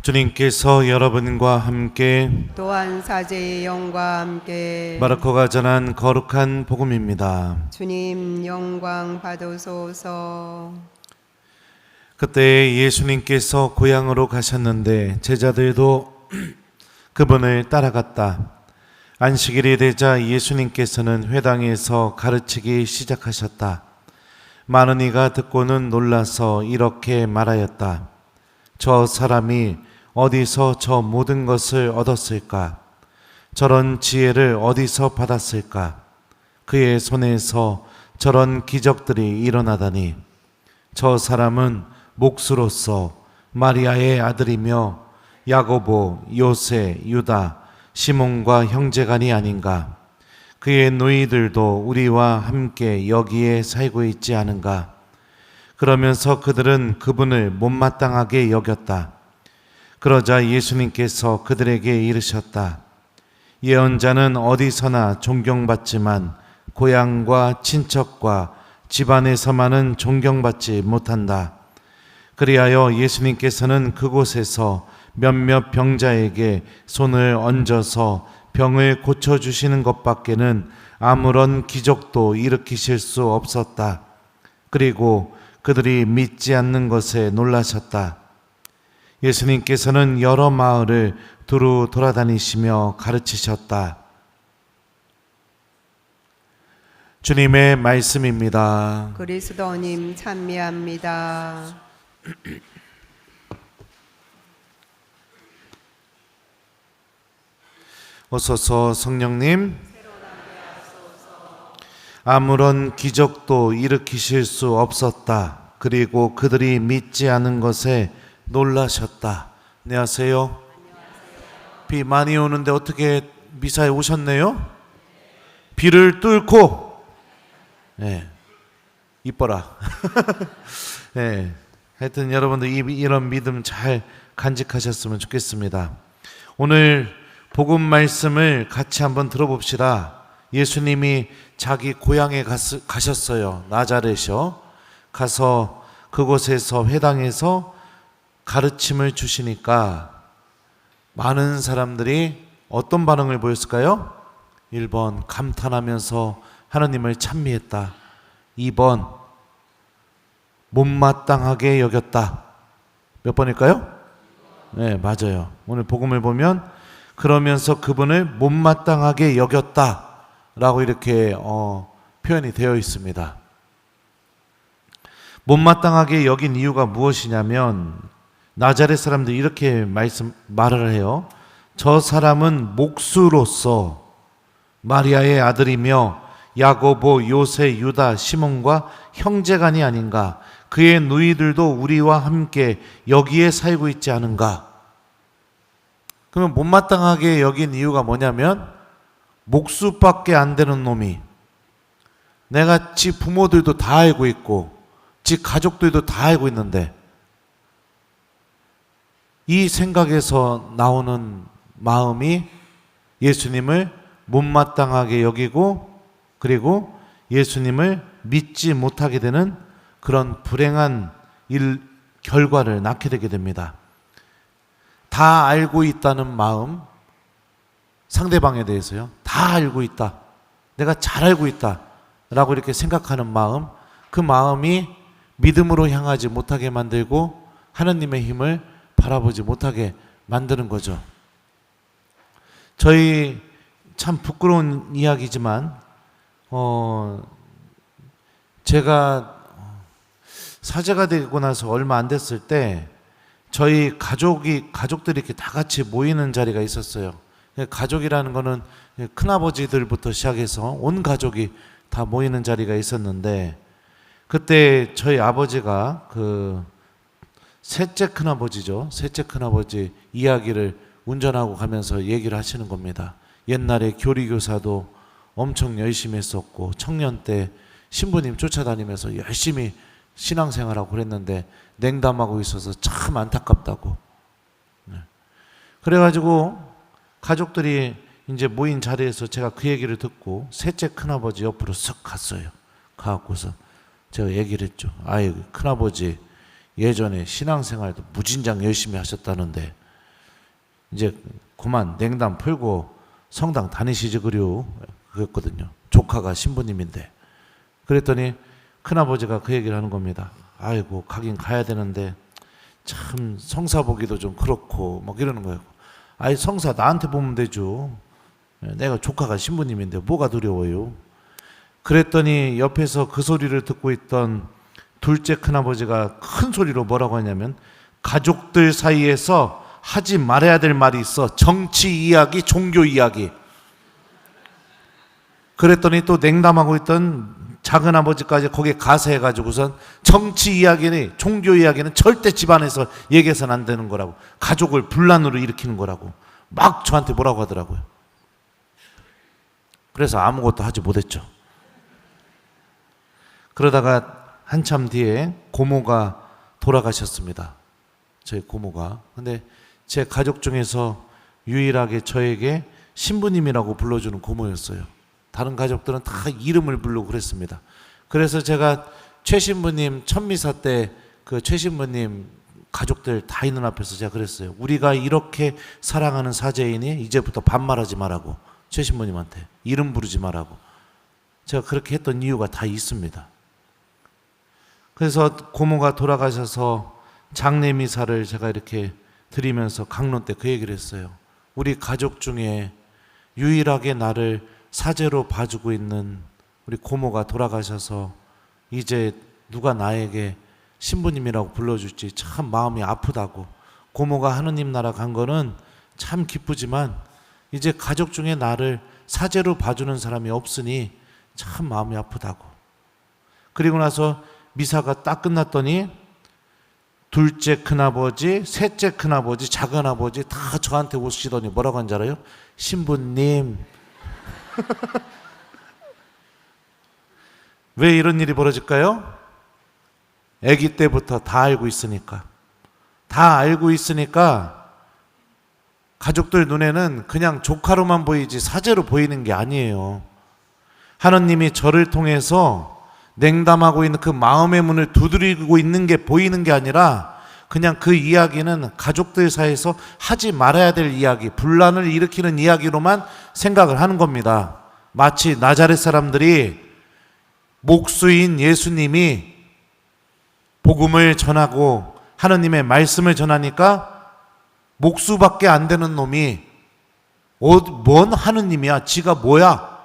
주님께서 여러분과 함께 또한 사제의 영과 함께 마르코가 전한 거룩한 복음입니다. 주님 영광 받으소서. 그때 예수님께서 고향으로 가셨는데 제자들도 그분을 따라갔다. 안식일이 되자 예수님께서는 회당에서 가르치기 시작하셨다. 많은 이가 듣고는 놀라서 이렇게 말하였다. 저 사람이 어디서 저 모든 것을 얻었을까? 저런 지혜를 어디서 받았을까? 그의 손에서 저런 기적들이 일어나다니. 저 사람은 목수로서 마리아의 아들이며 야고보, 요세, 유다, 시몬과 형제간이 아닌가? 그의 노이들도 우리와 함께 여기에 살고 있지 않은가? 그러면서 그들은 그분을 못마땅하게 여겼다. 그러자 예수님께서 그들에게 이르셨다. 예언자는 어디서나 존경받지만 고향과 친척과 집안에서만은 존경받지 못한다. 그리하여 예수님께서는 그곳에서 몇몇 병자에게 손을 얹어서 병을 고쳐주시는 것밖에는 아무런 기적도 일으키실 수 없었다. 그리고 그들이 믿지 않는 것에 놀라셨다. 예수님께서는 여러 마을을 두루 돌아다니시며 가르치셨다. 주님의 말씀입니다. 그리스도님 찬미합니다. 오소서 성령님, 아무런 기적도 일으키실 수 없었다. 그리고 그들이 믿지 않은 것에 놀라셨다. 안녕하세요. 비 많이 오는데 어떻게 미사에 오셨네요? 비를 뚫고, 네, 이뻐라. 네, 하여튼 여러분들 이런 믿음 잘 간직하셨으면 좋겠습니다. 오늘 복음 말씀을 같이 한번 들어봅시다. 예수님이 자기 고향에 가셨어요. 나자렛이요. 가서 그곳에서 회당에서 가르침을 주시니까 많은 사람들이 어떤 반응을 보였을까요? 1번 감탄하면서 하나님을 찬미했다. 2번 못마땅하게 여겼다. 몇 번일까요? 네, 맞아요. 오늘 복음을 보면 그러면서 그분을 못마땅하게 여겼다 라고 이렇게 표현이 되어 있습니다. 못마땅하게 여긴 이유가 무엇이냐면 나자렛 사람들이 이렇게 말을 해요. 저 사람은 목수로서 마리아의 아들이며 야고보, 요세, 유다, 시몬과 형제간이 아닌가? 그의 누이들도 우리와 함께 여기에 살고 있지 않은가? 그러면 못마땅하게 여긴 이유가 뭐냐면 목수밖에 안 되는 놈이 내가 지 부모들도 다 알고 있고 지 가족들도 다 알고 있는데 이 생각에서 나오는 마음이 예수님을 못마땅하게 여기고 그리고 예수님을 믿지 못하게 되는 그런 불행한 결과를 낳게 되게 됩니다. 다 알고 있다는 마음, 상대방에 대해서요. 다 알고 있다. 내가 잘 알고 있다. 라고 이렇게 생각하는 마음, 그 마음이 믿음으로 향하지 못하게 만들고 하나님의 힘을 바라보지 못하게 만드는 거죠. 저희 참 부끄러운 이야기지만 제가 사제가 되고 나서 얼마 안 됐을 때 저희 가족들이 이렇게 다 같이 모이는 자리가 있었어요. 가족이라는 거는 큰아버지들부터 시작해서 온 가족이 다 모이는 자리가 있었는데 그때 저희 아버지가 그 셋째 큰아버지죠. 셋째 큰아버지 이야기를 운전하고 가면서 얘기를 하시는 겁니다. 옛날에 교리교사도 엄청 열심히 했었고 청년 때 신부님 쫓아다니면서 열심히 신앙생활하고 그랬는데 냉담하고 있어서 참 안타깝다고. 그래가지고 가족들이 이제 모인 자리에서 제가 그 얘기를 듣고 셋째 큰아버지 옆으로 쓱 갔어요. 가갖고서 제가 얘기를 했죠. 아이 큰아버지 예전에 신앙생활도 무진장 열심히 하셨다는데 이제 그만 냉담 풀고 성당 다니시지 그려 그랬거든요. 조카가 신부님인데. 그랬더니 큰아버지가 그 얘기를 하는 겁니다. 아이고 가긴 가야 되는데 참 성사 보기도 좀 그렇고 막 이러는 거예요. 아이 성사 나한테 보면 되죠. 내가 조카가 신부님인데 뭐가 두려워요. 그랬더니 옆에서 그 소리를 듣고 있던 둘째 큰아버지가 큰 소리로 뭐라고 하냐면 가족들 사이에서 하지 말아야 될 말이 있어. 정치 이야기, 종교 이야기. 그랬더니 또 냉담하고 있던 작은 아버지까지 거기에 가세해가지고선 정치 이야기는, 종교 이야기는 절대 집안에서 얘기해서는 안 되는 거라고, 가족을 분란으로 일으키는 거라고 막 저한테 뭐라고 하더라고요. 그래서 아무것도 하지 못했죠. 그러다가 한참 뒤에 고모가 돌아가셨습니다. 저희 고모가. 근데 제 가족 중에서 유일하게 저에게 신부님이라고 불러주는 고모였어요. 다른 가족들은 다 이름을 부르고 그랬습니다. 그래서 제가 최신부님 천미사 때 그 최신부님 가족들 다 있는 앞에서 제가 그랬어요. 우리가 이렇게 사랑하는 사제이니 이제부터 반말하지 말라고, 최신부님한테 이름 부르지 말라고. 제가 그렇게 했던 이유가 다 있습니다. 그래서 고모가 돌아가셔서 장례 미사를 제가 이렇게 드리면서 강론 때 그 얘기를 했어요. 우리 가족 중에 유일하게 나를 사제로 봐주고 있는 우리 고모가 돌아가셔서 이제 누가 나에게 신부님이라고 불러줄지 참 마음이 아프다고. 고모가 하느님 나라 간 거는 참 기쁘지만 이제 가족 중에 나를 사제로 봐주는 사람이 없으니 참 마음이 아프다고. 그리고 나서 미사가 딱 끝났더니 둘째 큰아버지, 셋째 큰아버지, 작은아버지 다 저한테 오시더니 뭐라고 한지 알아요? 신부님. 왜 이런 일이 벌어질까요? 아기 때부터 다 알고 있으니까. 다 알고 있으니까 가족들 눈에는 그냥 조카로만 보이지 사제로 보이는 게 아니에요. 하느님이 저를 통해서 냉담하고 있는 그 마음의 문을 두드리고 있는 게 보이는 게 아니라 그냥 그 이야기는 가족들 사이에서 하지 말아야 될 이야기, 분란을 일으키는 이야기로만 생각을 하는 겁니다. 마치 나자렛 사람들이 목수인 예수님이 복음을 전하고 하느님의 말씀을 전하니까 목수밖에 안 되는 놈이 뭔 하느님이야, 지가 뭐야,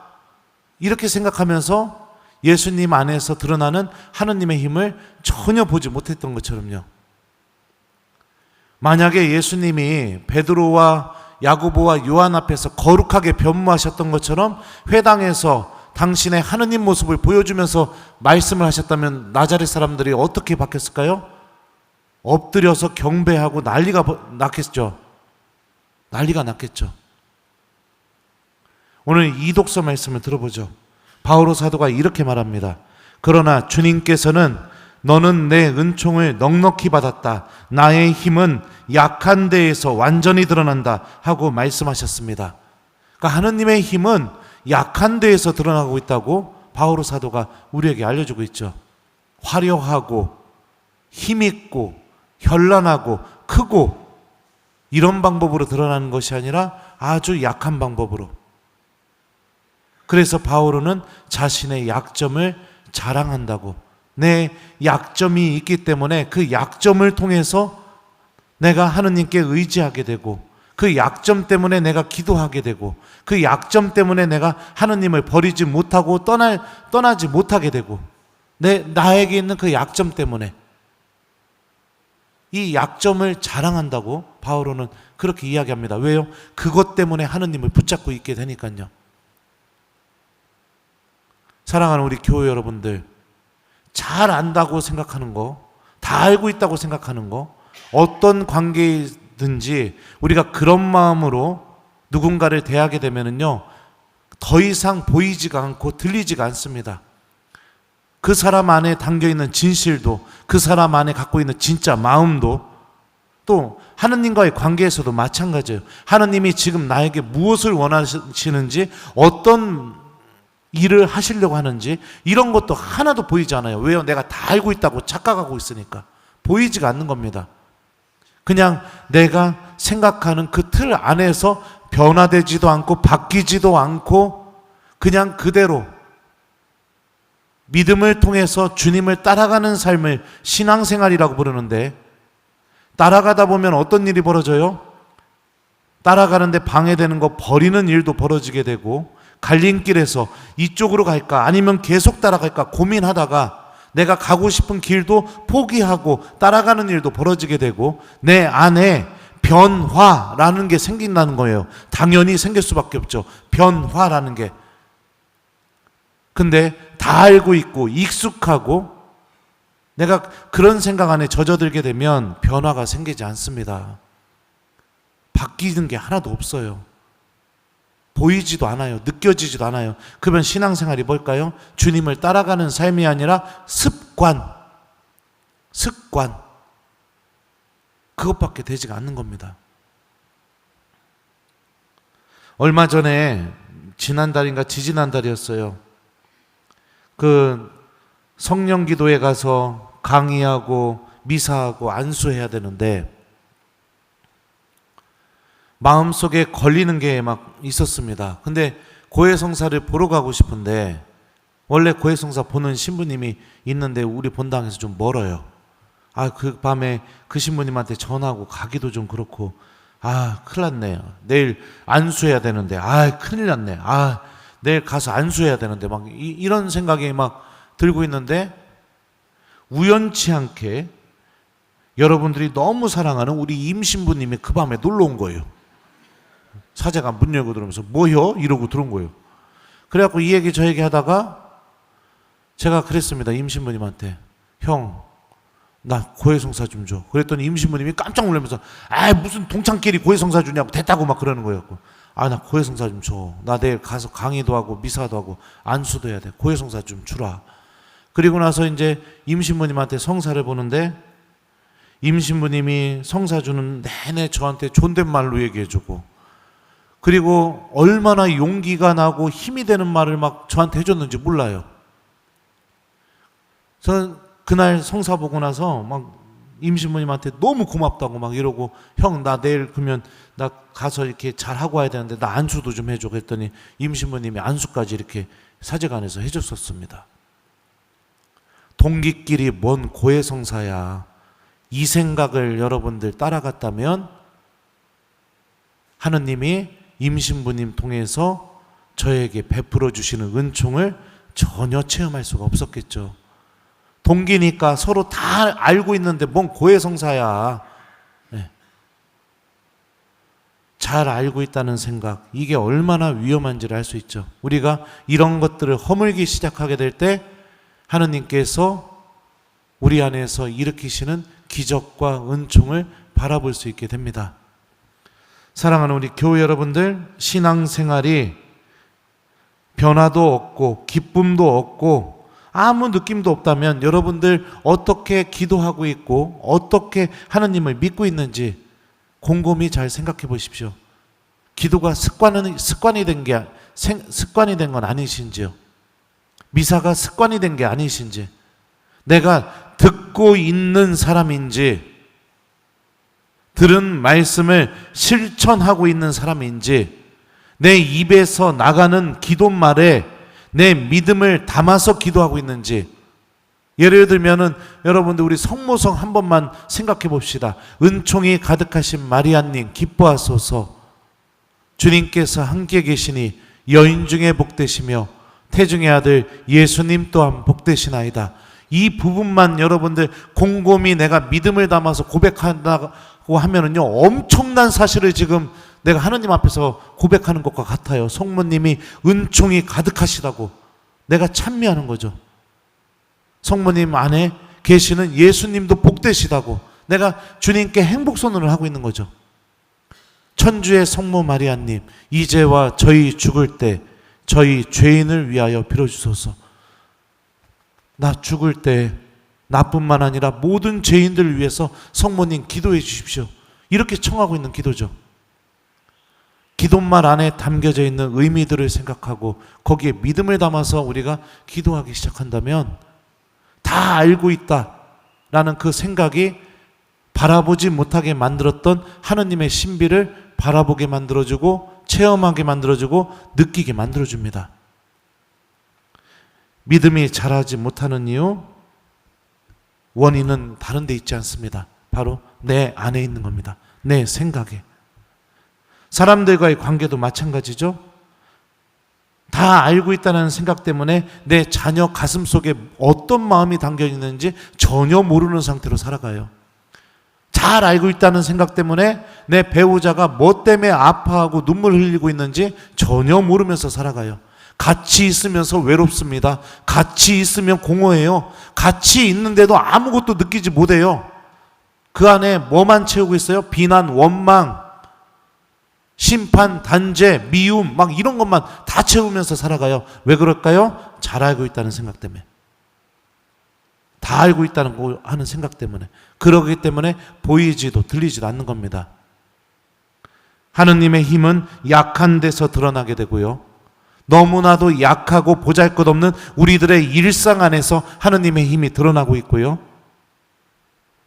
이렇게 생각하면서 예수님 안에서 드러나는 하느님의 힘을 전혀 보지 못했던 것처럼요. 만약에 예수님이 베드로와 야고보와 요한 앞에서 거룩하게 변모하셨던 것처럼 회당에서 당신의 하느님 모습을 보여주면서 말씀을 하셨다면 나자렛 사람들이 어떻게 바뀌었을까요? 엎드려서 경배하고 난리가 났겠죠. 난리가 났겠죠. 오늘 이 독서 말씀을 들어보죠. 바오로 사도가 이렇게 말합니다. 그러나 주님께서는 너는 내 은총을 넉넉히 받았다. 나의 힘은 약한 데에서 완전히 드러난다 하고 말씀하셨습니다. 그러니까 하느님의 힘은 약한 데에서 드러나고 있다고 바오로 사도가 우리에게 알려주고 있죠. 화려하고 힘있고 현란하고 크고 이런 방법으로 드러나는 것이 아니라 아주 약한 방법으로. 그래서 바오로는 자신의 약점을 자랑한다고. 내 약점이 있기 때문에 그 약점을 통해서 내가 하느님께 의지하게 되고, 그 약점 때문에 내가 기도하게 되고, 그 약점 때문에 내가 하느님을 버리지 못하고 떠나지 못하게 되고, 나에게 있는 그 약점 때문에 이 약점을 자랑한다고 바오로는 그렇게 이야기합니다. 왜요? 그것 때문에 하느님을 붙잡고 있게 되니까요. 사랑하는 우리 교회 여러분들, 잘 안다고 생각하는 거, 다 알고 있다고 생각하는 거, 어떤 관계든지 우리가 그런 마음으로 누군가를 대하게 되면은요, 더 이상 보이지가 않고 들리지가 않습니다. 그 사람 안에 담겨있는 진실도, 그 사람 안에 갖고 있는 진짜 마음도, 또 하느님과의 관계에서도 마찬가지예요. 하느님이 지금 나에게 무엇을 원하시는지, 어떤 일을 하시려고 하는지 이런 것도 하나도 보이지 않아요. 왜요? 내가 다 알고 있다고 착각하고 있으니까 보이지가 않는 겁니다. 그냥 내가 생각하는 그 틀 안에서 변화되지도 않고 바뀌지도 않고 그냥 그대로 믿음을 통해서 주님을 따라가는 삶을 신앙생활이라고 부르는데, 따라가다 보면 어떤 일이 벌어져요? 따라가는데 방해되는 거, 버리는 일도 벌어지게 되고, 갈림길에서 이쪽으로 갈까 아니면 계속 따라갈까 고민하다가 내가 가고 싶은 길도 포기하고 따라가는 일도 벌어지게 되고, 내 안에 변화라는 게 생긴다는 거예요. 당연히 생길 수밖에 없죠. 변화라는 게. 근데 다 알고 있고 익숙하고 내가 그런 생각 안에 젖어들게 되면 변화가 생기지 않습니다. 바뀌는 게 하나도 없어요. 보이지도 않아요. 느껴지지도 않아요. 그러면 신앙생활이 뭘까요? 주님을 따라가는 삶이 아니라 습관. 그것밖에 되지가 않는 겁니다. 얼마 전에 지난달인가 지지난달이었어요. 그 성령기도에 가서 강의하고 미사하고 안수해야 되는데 마음속에 걸리는 게 막 있었습니다. 근데 고해성사를 보러 가고 싶은데 원래 고해성사 보는 신부님이 있는데 우리 본당에서 좀 멀어요. 그 밤에 그 신부님한테 전화하고 가기도 좀 그렇고 큰일 났네요. 내일 안수해야 되는데 큰일 났네. 내일 가서 안수해야 되는데 막 이런 생각이 막 들고 있는데 우연치 않게 여러분들이 너무 사랑하는 우리 임신부님이 그 밤에 놀러 온 거예요. 사제가 문 열고 들어오면서 뭐요? 이러고 들어온 거예요. 그래갖고 이 얘기 저 얘기 하다가 제가 그랬습니다. 임신부님한테 형, 나 고해성사 좀 줘. 그랬더니 임신부님이 깜짝 놀라면서 무슨 동창끼리 고해성사 주냐고 됐다고 막 그러는 거예요. 나 고해성사 좀 줘. 나 내일 가서 강의도 하고 미사도 하고 안수도 해야 돼. 고해성사 좀 주라. 그리고 나서 이제 임신부님한테 성사를 보는데 임신부님이 성사 주는 내내 저한테 존댓말로 얘기해주고, 그리고 얼마나 용기가 나고 힘이 되는 말을 막 저한테 해줬는지 몰라요. 저는 그날 성사 보고 나서 막 임신부님한테 너무 고맙다고 막 이러고, 형 나 내일 그러면 나 가서 이렇게 잘하고 와야 되는데 나 안수도 좀 해줘. 그랬더니 임신부님이 안수까지 이렇게 사제관에서 해줬었습니다. 동기끼리 뭔 고해성사야. 이 생각을 여러분들 따라갔다면 하느님이 임신부님 통해서 저에게 베풀어 주시는 은총을 전혀 체험할 수가 없었겠죠. 동기니까 서로 다 알고 있는데 뭔 고해성사야. 잘 알고 있다는 생각, 이게 얼마나 위험한지를 알 수 있죠. 우리가 이런 것들을 허물기 시작하게 될 때 하느님께서 우리 안에서 일으키시는 기적과 은총을 바라볼 수 있게 됩니다. 사랑하는 우리 교회 여러분들, 신앙생활이 변화도 없고 기쁨도 없고 아무 느낌도 없다면 여러분들 어떻게 기도하고 있고 어떻게 하느님을 믿고 있는지 곰곰이 잘 생각해 보십시오. 기도가 습관이 된 건 아니신지요? 미사가 습관이 된 게 아니신지, 내가 듣고 있는 사람인지, 들은 말씀을 실천하고 있는 사람인지, 내 입에서 나가는 기도말에 내 믿음을 담아서 기도하고 있는지. 예를 들면은 여러분들 우리 성모성 한 번만 생각해 봅시다. 은총이 가득하신 마리아님 기뻐하소서. 주님께서 함께 계시니 여인 중에 복되시며 태중의 아들 예수님 또한 복되시나이다. 이 부분만 여러분들 곰곰이 내가 믿음을 담아서 고백한다고 하면은요, 엄청난 사실을 지금 내가 하느님 앞에서 고백하는 것과 같아요. 성모님이 은총이 가득하시다고 내가 찬미하는 거죠. 성모님 안에 계시는 예수님도 복되시다고 내가 주님께 행복선언을 하고 있는 거죠. 천주의 성모 마리아님, 이제와 저희 죽을 때 저희 죄인을 위하여 빌어주소서. 나 죽을 때 나뿐만 아니라 모든 죄인들을 위해서 성모님 기도해 주십시오. 이렇게 청하고 있는 기도죠. 기도말 안에 담겨져 있는 의미들을 생각하고 거기에 믿음을 담아서 우리가 기도하기 시작한다면 다 알고 있다라는 그 생각이 바라보지 못하게 만들었던 하느님의 신비를 바라보게 만들어주고 체험하게 만들어주고 느끼게 만들어줍니다. 믿음이 자라지 못하는 이유, 원인은 다른 데 있지 않습니다. 바로 내 안에 있는 겁니다. 내 생각에. 사람들과의 관계도 마찬가지죠. 다 알고 있다는 생각 때문에 내 자녀 가슴 속에 어떤 마음이 담겨 있는지 전혀 모르는 상태로 살아가요. 잘 알고 있다는 생각 때문에 내 배우자가 뭐 때문에 아파하고 눈물 흘리고 있는지 전혀 모르면서 살아가요. 같이 있으면서 외롭습니다. 같이 있으면 공허해요. 같이 있는데도 아무것도 느끼지 못해요. 그 안에 뭐만 채우고 있어요? 비난, 원망, 심판, 단죄, 미움, 막 이런 것만 다 채우면서 살아가요. 왜 그럴까요? 잘 알고 있다는 생각 때문에. 다 알고 있다는 거 하는 생각 때문에. 그러기 때문에 보이지도 들리지도 않는 겁니다. 하느님의 힘은 약한 데서 드러나게 되고요. 너무나도 약하고 보잘것없는 우리들의 일상 안에서 하느님의 힘이 드러나고 있고요.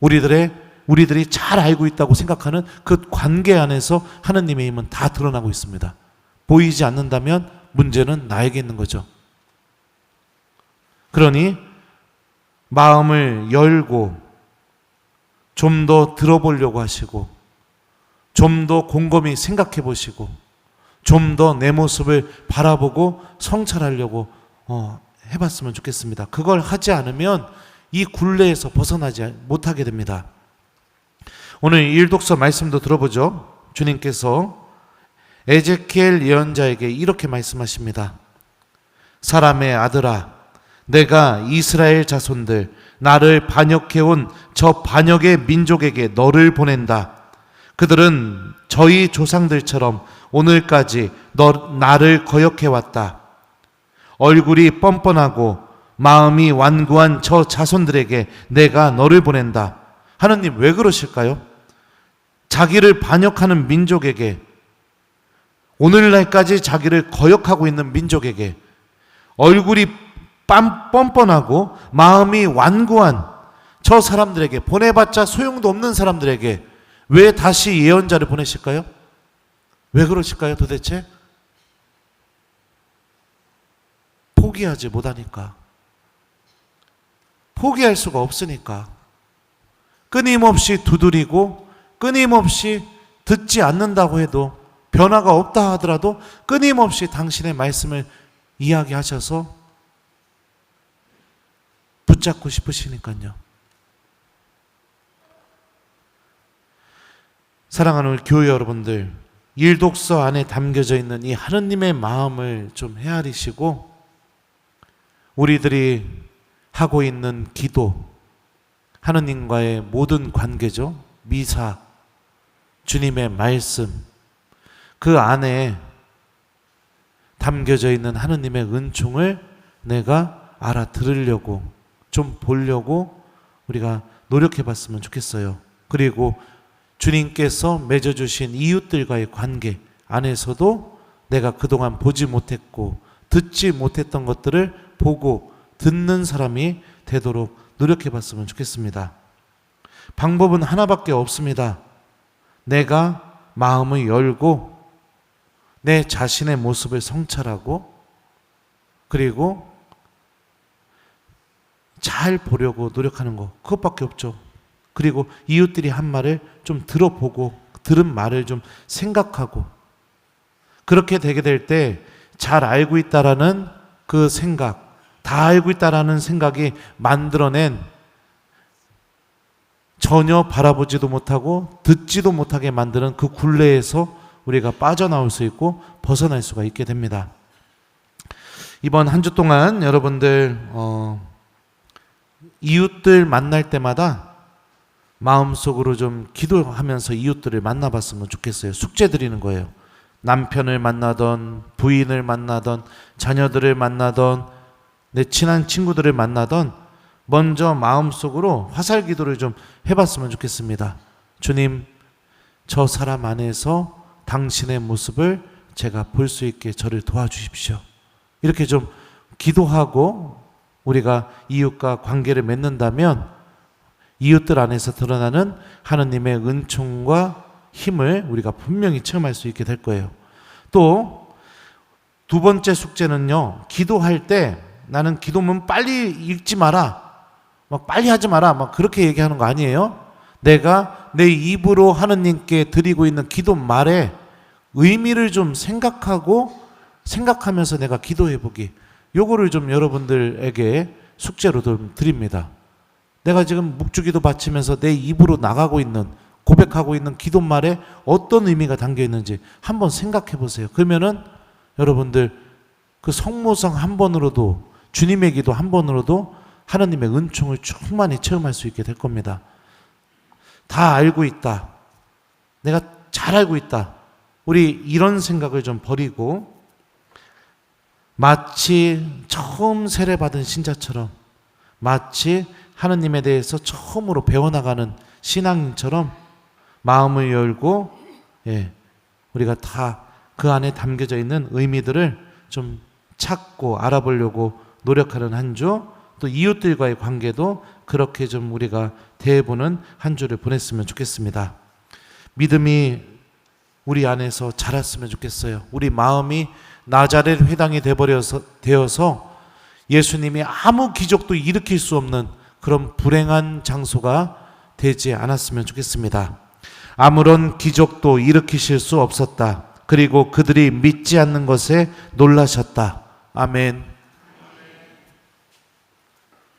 우리들이 잘 알고 있다고 생각하는 그 관계 안에서 하느님의 힘은 다 드러나고 있습니다. 보이지 않는다면 문제는 나에게 있는 거죠. 그러니 마음을 열고 좀 더 들어보려고 하시고 좀 더 곰곰이 생각해 보시고 좀 더 내 모습을 바라보고 성찰하려고 해봤으면 좋겠습니다. 그걸 하지 않으면 이 굴레에서 벗어나지 못하게 됩니다. 오늘 일독서 말씀도 들어보죠. 주님께서 에제키엘 예언자에게 이렇게 말씀하십니다. 사람의 아들아, 내가 이스라엘 자손들, 나를 반역해온 저 반역의 민족에게 너를 보낸다. 그들은 저희 조상들처럼 오늘까지 나를 거역해왔다. 얼굴이 뻔뻔하고 마음이 완고한 저 자손들에게 내가 너를 보낸다. 하느님 왜 그러실까요? 자기를 반역하는 민족에게, 오늘날까지 자기를 거역하고 있는 민족에게, 얼굴이 뻔뻔하고 마음이 완고한 저 사람들에게, 보내봤자 소용도 없는 사람들에게 왜 다시 예언자를 보내실까요? 왜 그러실까요 도대체? 포기하지 못하니까. 포기할 수가 없으니까. 끊임없이 두드리고 끊임없이 듣지 않는다고 해도, 변화가 없다 하더라도 끊임없이 당신의 말씀을 이야기하셔서 붙잡고 싶으시니까요. 사랑하는 우리 교회 여러분들, 일독서 안에 담겨져 있는 이 하느님의 마음을 좀 헤아리시고 우리들이 하고 있는 기도, 하느님과의 모든 관계죠. 미사, 주님의 말씀, 그 안에 담겨져 있는 하느님의 은총을 내가 알아들으려고, 좀 보려고 우리가 노력해 봤으면 좋겠어요. 그리고 주님께서 맺어주신 이웃들과의 관계 안에서도 내가 그동안 보지 못했고 듣지 못했던 것들을 보고 듣는 사람이 되도록 노력해 봤으면 좋겠습니다. 방법은 하나밖에 없습니다. 내가 마음을 열고 내 자신의 모습을 성찰하고 그리고 잘 보려고 노력하는 거, 그것밖에 없죠. 그리고 이웃들이 한 말을 좀 들어보고 들은 말을 좀 생각하고, 그렇게 되게 될 때 잘 알고 있다라는 그 생각, 다 알고 있다라는 생각이 만들어낸 전혀 바라보지도 못하고 듣지도 못하게 만드는 그 굴레에서 우리가 빠져나올 수 있고 벗어날 수가 있게 됩니다. 이번 한 주 동안 여러분들 이웃들 만날 때마다 마음속으로 좀 기도하면서 이웃들을 만나봤으면 좋겠어요. 숙제 드리는 거예요. 남편을 만나던 부인을 만나던 자녀들을 만나던 내 친한 친구들을 만나던 먼저 마음속으로 화살 기도를 좀 해봤으면 좋겠습니다. 주님, 저 사람 안에서 당신의 모습을 제가 볼 수 있게 저를 도와주십시오. 이렇게 좀 기도하고 우리가 이웃과 관계를 맺는다면 이웃들 안에서 드러나는 하나님의 은총과 힘을 우리가 분명히 체험할 수 있게 될 거예요. 또 두 번째 숙제는요, 기도할 때 나는 기도문 빨리 읽지 마라, 막 빨리 하지 마라, 막 그렇게 얘기하는 거 아니에요. 내가 내 입으로 하느님께 드리고 있는 기도 말에 의미를 좀 생각하면서 내가 기도해 보기, 요거를 좀 여러분들에게 숙제로 좀 드립니다. 내가 지금 묵주기도 바치면서 내 입으로 나가고 있는, 고백하고 있는 기도 말에 어떤 의미가 담겨 있는지 한번 생각해 보세요. 그러면은 여러분들 그 성모성 한 번으로도, 주님의 기도 한 번으로도 하나님의 은총을 충만히 체험할 수 있게 될 겁니다. 다 알고 있다, 내가 잘 알고 있다, 우리 이런 생각을 좀 버리고 마치 처음 세례받은 신자처럼, 마치 하나님에 대해서 처음으로 배워나가는 신앙인처럼 마음을 열고, 우리가 다 그 안에 담겨져 있는 의미들을 좀 찾고 알아보려고 노력하는 한 주, 또 이웃들과의 관계도 그렇게 좀 우리가 대해보는 한 주를 보냈으면 좋겠습니다. 믿음이 우리 안에서 자랐으면 좋겠어요. 우리 마음이 나자렛 회당이 되어서 예수님이 아무 기적도 일으킬 수 없는 그런 불행한 장소가 되지 않았으면 좋겠습니다. 아무런 기적도 일으키실 수 없었다. 그리고 그들이 믿지 않는 것에 놀라셨다. 아멘.